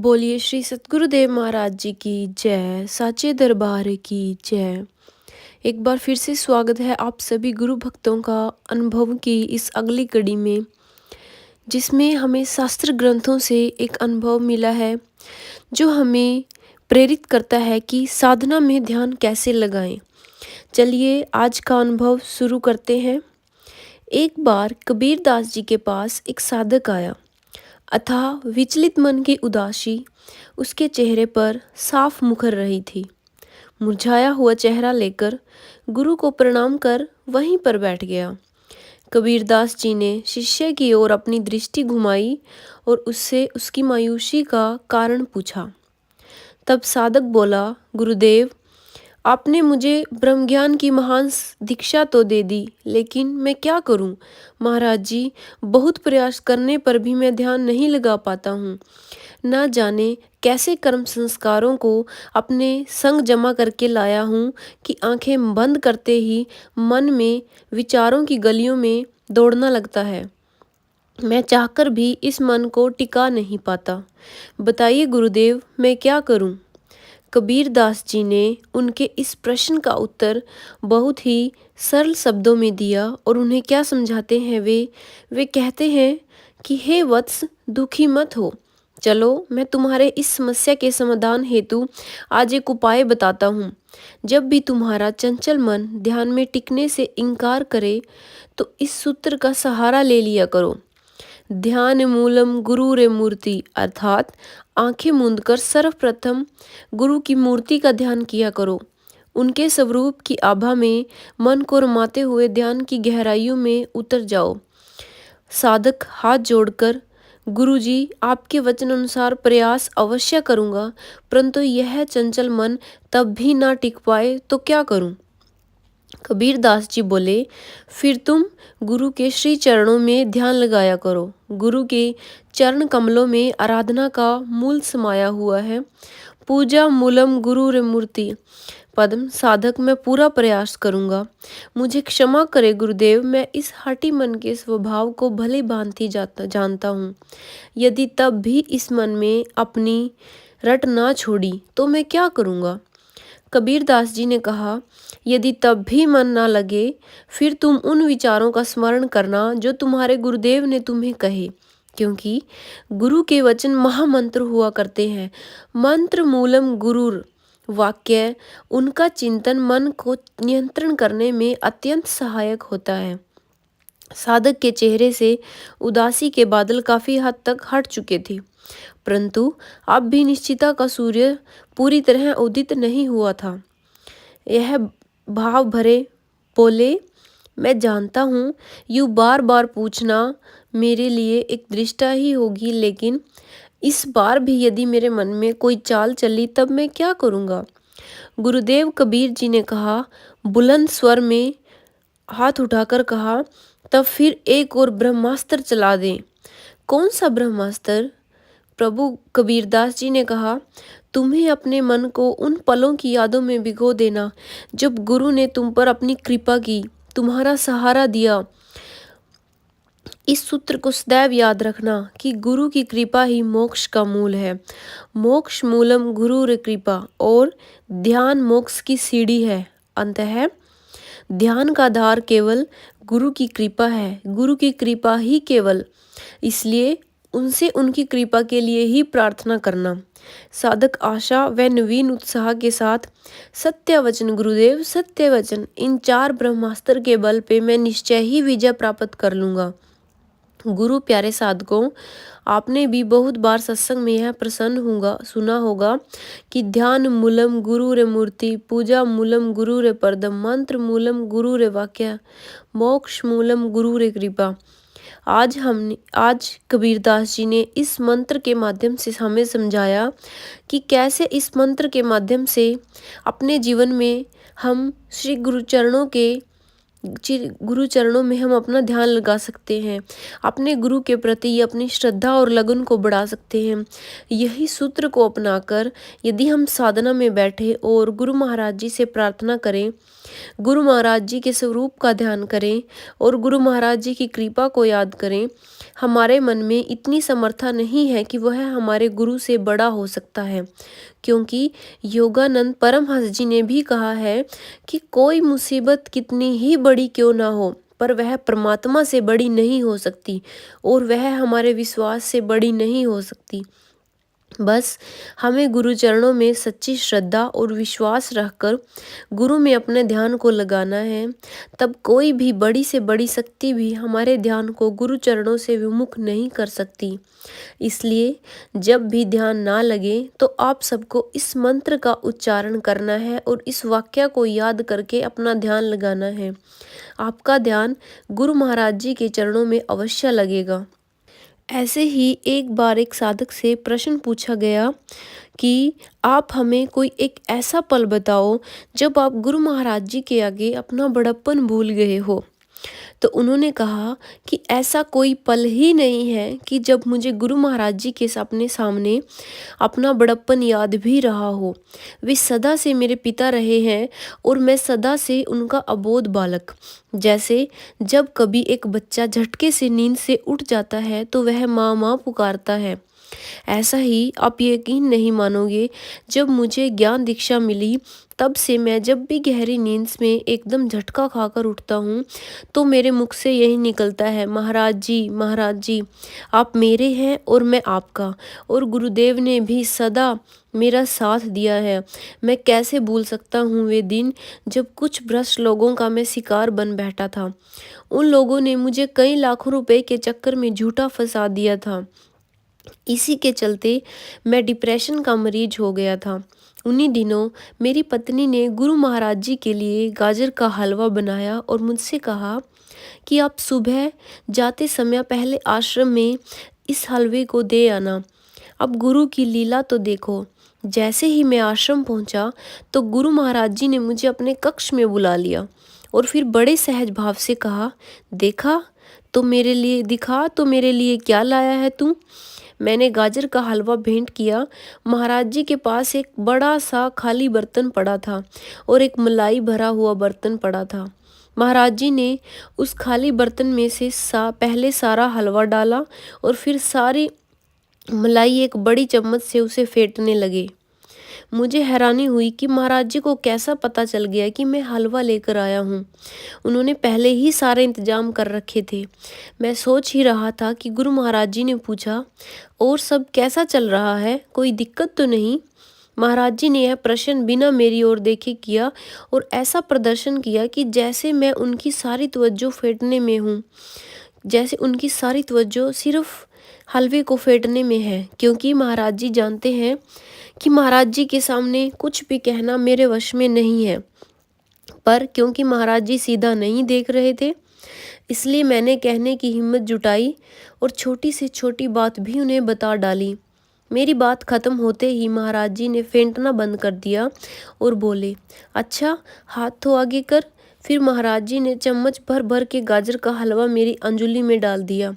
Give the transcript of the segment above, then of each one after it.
बोलिए श्री सतगुरुदेव महाराज जी की जय, साचे दरबार की जय। एक बार फिर से स्वागत है आप सभी गुरु भक्तों का अनुभव की इस अगली कड़ी में, जिसमें हमें शास्त्र ग्रंथों से एक अनुभव मिला है जो हमें प्रेरित करता है कि साधना में ध्यान कैसे लगाएं। चलिए आज का अनुभव शुरू करते हैं। एक बार कबीर दास जी के पास एक साधक आया। अथाह विचलित मन की उदासी उसके चेहरे पर साफ मुखर रही थी। मुरझाया हुआ चेहरा लेकर गुरु को प्रणाम कर वहीं पर बैठ गया। कबीरदास जी ने शिष्य की ओर अपनी दृष्टि घुमाई और उससे उसकी मायूसी का कारण पूछा। तब साधक बोला, गुरुदेव, आपने मुझे ब्रह्मज्ञान की महान दीक्षा तो दे दी, लेकिन मैं क्या करूं? महाराज जी, बहुत प्रयास करने पर भी मैं ध्यान नहीं लगा पाता हूँ। न जाने कैसे कर्म संस्कारों को अपने संग जमा करके लाया हूँ कि आंखें बंद करते ही मन में विचारों की गलियों में दौड़ना लगता है। मैं चाहकर भी इस मन को टिका नहीं पाता। बताइए गुरुदेव, मैं क्या करूं? कबीर दास जी ने उनके इस प्रश्न का उत्तर बहुत ही सरल शब्दों में दिया और उन्हें क्या समझाते हैं वे कहते हैं कि हे वत्स, दुखी मत हो। चलो, मैं तुम्हारे इस समस्या के समाधान हेतु आज एक उपाय बताता हूँ। जब भी तुम्हारा चंचल मन ध्यान में टिकने से इनकार करे तो इस सूत्र का सहारा ले लिया करो। ध्यान मूलम गुरुरे मूर्ति, अर्थात आंखें मूंदकर सर्वप्रथम गुरु की मूर्ति का ध्यान किया करो। उनके स्वरूप की आभा में मन को रमाते हुए ध्यान की गहराइयों में उतर जाओ। साधक हाथ जोड़कर, गुरुजी, आपके वचन अनुसार प्रयास अवश्य करूँगा, परंतु यह चंचल मन तब भी ना टिक पाए तो क्या करूँ? कबीर दास जी बोले, फिर तुम गुरु के श्री चरणों में ध्यान लगाया करो। गुरु के चरण कमलों में आराधना का मूल समाया हुआ है। पूजा मूलम गुरुर मूर्ति पद्म। साधक, मैं पूरा प्रयास करूंगा। मुझे क्षमा करे गुरुदेव, मैं इस हठी मन के स्वभाव को भली भांति जानता हूँ। यदि तब भी इस मन में अपनी रट ना छोड़ी तो मैं क्या करूँगा? कबीर दास जी ने कहा, यदि तब भी मन ना लगे, फिर तुम उन विचारों का स्मरण करना जो तुम्हारे गुरुदेव ने तुम्हें कहे, क्योंकि गुरु के वचन महामंत्र हुआ करते हैं। मंत्र मूलम गुरुर वाक्य, उनका चिंतन मन को नियंत्रण करने में अत्यंत सहायक होता है। साधक के चेहरे से उदासी के बादल काफी हद तक हट चुके थे, परंतु अब भी निश्चिता का सूर्य पूरी तरह उदित नहीं हुआ था। यह भाव भरे बोले, मैं जानता हूँ यूँ बार बार पूछना मेरे लिए एक दृष्टा ही होगी, लेकिन इस बार भी यदि मेरे मन में कोई चाल चली तब मैं क्या करूँगा? गुरुदेव कबीर जी ने कहा, बुलंद स्वर में हाथ उठाकर कहा, तब फिर एक और ब्रह्मास्त्र चला दें। कौन सा ब्रह्मास्त्र? प्रभु कबीरदास जी ने कहा, तुम्हें अपने मन को उन पलों की यादों में भिगो देना जब गुरु ने तुम पर अपनी कृपा की, तुम्हारा सहारा दिया। इस सूत्र को सदैव याद रखना कि गुरु की कृपा ही मोक्ष का मूल है। मोक्ष मूलम गुरुर कृपा, और ध्यान मोक्ष की सीढ़ी है। अंततः ध्यान का आधार केवल गुरु की कृपा है, गुरु की कृपा ही केवल। इसलिए उनसे उनकी कृपा के लिए ही प्रार्थना करना। साधक आशा व नवीन उत्साह के साथ, सत्य वचन गुरुदेव, सत्य वचन, इन 4 ब्रह्मास्त्र के बल पे मैं निश्चय ही विजय प्राप्त कर लूँगा। गुरु प्यारे साधकों, आपने भी बहुत बार सत्संग में यह प्रसन्न सुना होगा कि ध्यान मूलम गुरु रे मूर्ति, पूजा मूलम गुरु रे परदम, मंत्र मूलम गुरु रे वाक्य, मोक्ष मूलम गुरु रे कृपा। आज कबीरदास जी ने इस मंत्र के माध्यम से हमें समझाया कि कैसे इस मंत्र के माध्यम से अपने जीवन में हम श्री गुरु चरणों के गुरु चरणों में हम अपना ध्यान लगा सकते हैं, अपने गुरु के प्रति अपनी श्रद्धा और लगन को बढ़ा सकते हैं। यही सूत्र को अपनाकर यदि हम साधना में बैठे और गुरु महाराज जी से प्रार्थना करें, गुरु महाराज जी के स्वरूप का ध्यान करें और गुरु महाराज जी की कृपा को याद करें, हमारे मन में इतनी समर्था नहीं है कि वह हमारे गुरु से बड़ा हो सकता है। क्योंकि योगानंद परमहंस जी ने भी कहा है कि कोई मुसीबत कितनी ही बड़ी क्यों ना हो, पर वह परमात्मा से बड़ी नहीं हो सकती और वह हमारे विश्वास से बड़ी नहीं हो सकती। बस हमें गुरु चरणों में सच्ची श्रद्धा और विश्वास रखकर गुरु में अपने ध्यान को लगाना है। तब कोई भी बड़ी से बड़ी शक्ति भी हमारे ध्यान को गुरु चरणों से विमुख नहीं कर सकती। इसलिए जब भी ध्यान ना लगे तो आप सबको इस मंत्र का उच्चारण करना है और इस वाक्य को याद करके अपना ध्यान लगाना है। आपका ध्यान गुरु महाराज जी के चरणों में अवश्य लगेगा। ऐसे ही एक बार एक साधक से प्रश्न पूछा गया कि आप हमें कोई एक ऐसा पल बताओ जब आप गुरु महाराज जी के आगे अपना बड़प्पन भूल गए हो। तो उन्होंने कहा कि ऐसा कोई पल ही नहीं है कि जब मुझे गुरु महाराज जी के अपने सामने अपना बड़प्पन याद भी रहा हो। वे सदा से मेरे पिता रहे हैं और मैं सदा से उनका अबोध बालक। जैसे जब कभी एक बच्चा झटके से नींद से उठ जाता है तो वह माँ माँ पुकारता है, ऐसा ही आप यकीन नहीं मानोगे, जब मुझे ज्ञान दीक्षा मिली तब से मैं जब भी गहरी नींद में एकदम झटका खाकर उठता हूँ तो मेरे मुख से यही निकलता है, महाराज जी आप मेरे हैं और मैं आपका। और गुरुदेव ने भी सदा मेरा साथ दिया है। मैं कैसे भूल सकता हूँ वे दिन जब कुछ भ्रष्ट लोगों का मैं शिकार बन बैठा था। उन लोगों ने मुझे कई लाखों रुपए के चक्कर में झूठा फंसा दिया था। इसी के चलते मैं डिप्रेशन का मरीज हो गया था। उन्हीं दिनों मेरी पत्नी ने गुरु महाराज जी के लिए गाजर का हलवा बनाया और मुझसे कहा कि आप सुबह जाते समय पहले आश्रम में इस हलवे को दे आना। अब गुरु की लीला तो देखो। जैसे ही मैं आश्रम पहुंचा तो गुरु महाराज जी ने मुझे अपने कक्ष में बुला लिया और फिर बड़े सहज भाव से कहा, दिखा तो मेरे लिए क्या लाया है तू। मैंने गाजर का हलवा भेंट किया। महाराज जी के पास एक बड़ा सा खाली बर्तन पड़ा था और एक मलाई भरा हुआ बर्तन पड़ा था। महाराज जी ने उस खाली बर्तन में से पहले सारा हलवा डाला और फिर सारी मलाई एक बड़ी चम्मच से उसे फेंटने लगे। मुझे हैरानी हुई कि महाराज जी को कैसा पता चल गया कि मैं हलवा लेकर आया हूँ। उन्होंने पहले ही सारे इंतजाम कर रखे थे। मैं सोच ही रहा था कि गुरु महाराज जी ने पूछा, और सब कैसा चल रहा है, कोई दिक्कत तो नहीं। महाराज जी ने यह प्रश्न बिना मेरी ओर देखे किया और ऐसा प्रदर्शन किया कि जैसे मैं उनकी सारी तवज्जो फेंटने में हूँ, जैसे उनकी सारी तवज्जो सिर्फ हलवे को फेंटने में है। क्योंकि महाराज जी जानते हैं कि महाराज जी के सामने कुछ भी कहना मेरे वश में नहीं है, पर क्योंकि महाराज जी सीधा नहीं देख रहे थे इसलिए मैंने कहने की हिम्मत जुटाई और छोटी से छोटी बात भी उन्हें बता डाली। मेरी बात खत्म होते ही महाराज जी ने फेंटना बंद कर दिया और बोले, अच्छा हाथ तो आगे कर। फिर महाराज जी ने चम्मच भर भर के गाजर का हलवा मेरी अंजुली में डाल दिया।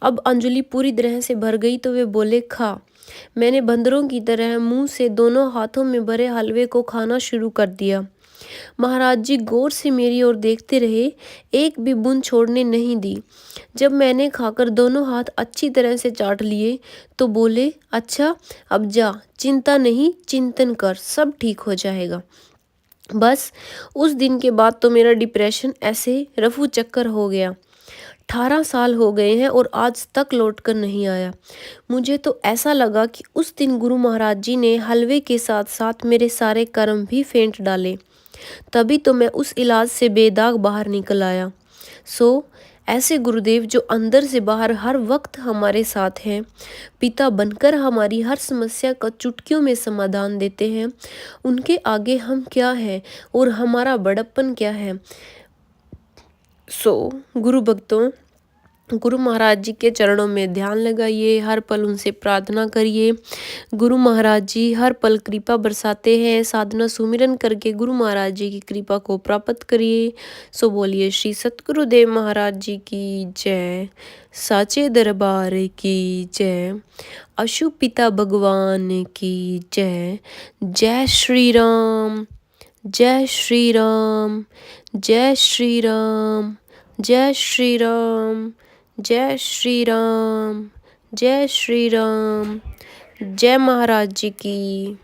अब अंजुली पूरी तरह से भर गई तो वे बोले, खा। मैंने बंदरों की तरह मुंह से दोनों हाथों में भरे हलवे को खाना शुरू कर दिया। महाराज जी गौर से मेरी ओर देखते रहे, एक भी बूंद छोड़ने नहीं दी। जब मैंने खाकर दोनों हाथ अच्छी तरह से चाट लिए तो बोले, अच्छा अब जा, चिंता नहीं चिंतन कर, सब ठीक हो जाएगा। बस उस दिन के बाद तो मेरा डिप्रेशन ऐसे रफू चक्कर हो गया। 18 साल हो गए हैं और आज तक लौट कर नहीं आया। मुझे तो ऐसा लगा कि उस दिन गुरु महाराज जी ने हलवे के साथ साथ मेरे सारे कर्म भी फेंट डाले, तभी तो मैं उस इलाज से बेदाग बाहर निकल आया। ऐसे गुरुदेव जो अंदर से बाहर हर वक्त हमारे साथ हैं, पिता बनकर हमारी हर समस्या का चुटकियों में समाधान देते हैं, उनके आगे हम क्या हैं और हमारा बड़प्पन क्या है। गुरु भक्तों, गुरु महाराज जी के चरणों में ध्यान लगाइए, हर पल उनसे प्रार्थना करिए। गुरु महाराज जी हर पल कृपा बरसाते हैं। साधना सुमिरन करके गुरु महाराज जी की कृपा को प्राप्त करिए। सो बोलिए श्री सतगुरुदेव महाराज जी की जय, साचे दरबार की जय, अशु पिता भगवान की जय। जय श्री राम, जय श्री राम, जय श्री राम, जय श्री राम, जय श्री राम, जय श्री राम। जय महाराज जी की।